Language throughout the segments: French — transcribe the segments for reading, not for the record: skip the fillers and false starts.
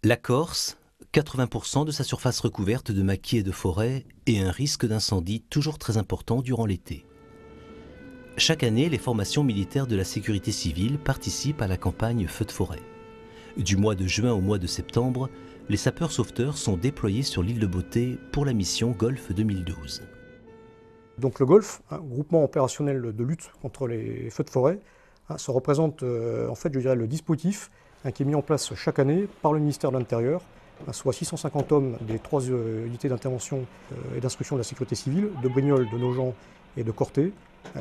La Corse, 80% de sa surface recouverte de maquis et de forêts et un risque d'incendie toujours très important durant l'été. Chaque année, les formations militaires de la sécurité civile participent à la campagne Feux de forêt. Du mois de juin au mois de septembre, les sapeurs-sauveteurs sont déployés sur l'île de Beauté pour la mission Golfe 2012. Donc le Golfe, un groupement opérationnel de lutte contre les feux de forêt, ça représente en fait, je dirais, le dispositif qui est mis en place chaque année par le ministère de l'Intérieur, soit 650 hommes des 3 unités d'intervention et d'instruction de la sécurité civile, de Brignoles, de Nogent et de Corté.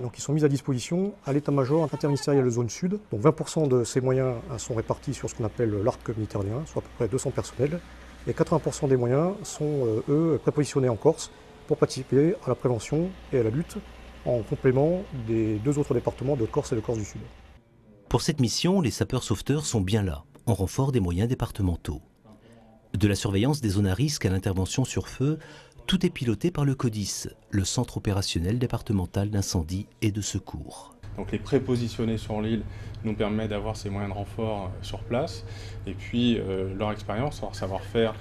Donc ils sont mis à disposition à l'état-major interministériel de zone sud. Donc 20% de ces moyens sont répartis sur ce qu'on appelle l'arc méditerranéen, soit à peu près 200 personnels. Et 80% des moyens sont, eux, prépositionnés en Corse pour participer à la prévention et à la lutte en complément des 2 autres départements de Corse et de Corse du Sud. Pour cette mission, les sapeurs-sauveteurs sont bien là, en renfort des moyens départementaux. De la surveillance des zones à risque à l'intervention sur feu, tout est piloté par le CODIS, le Centre opérationnel départemental d'incendie et de secours. Donc les prépositionnés sur l'île nous permettent d'avoir ces moyens de renfort sur place. Et puis leur expérience, leur savoir-faire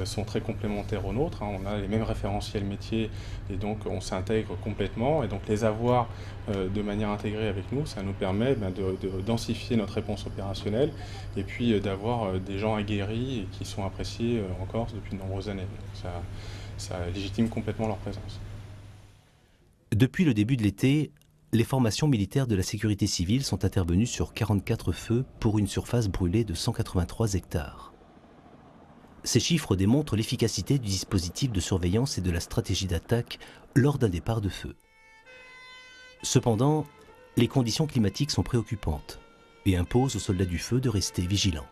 sont très complémentaires aux nôtres. On a les mêmes référentiels métiers et donc on s'intègre complètement. Et donc les avoir de manière intégrée avec nous, ça nous permet de densifier notre réponse opérationnelle et puis d'avoir des gens aguerris et qui sont appréciés en Corse depuis de nombreuses années. Donc ça légitime complètement leur présence. Depuis le début de l'été, les formations militaires de la sécurité civile sont intervenues sur 44 feux pour une surface brûlée de 183 hectares. Ces chiffres démontrent l'efficacité du dispositif de surveillance et de la stratégie d'attaque lors d'un départ de feu. Cependant, les conditions climatiques sont préoccupantes et imposent aux soldats du feu de rester vigilants.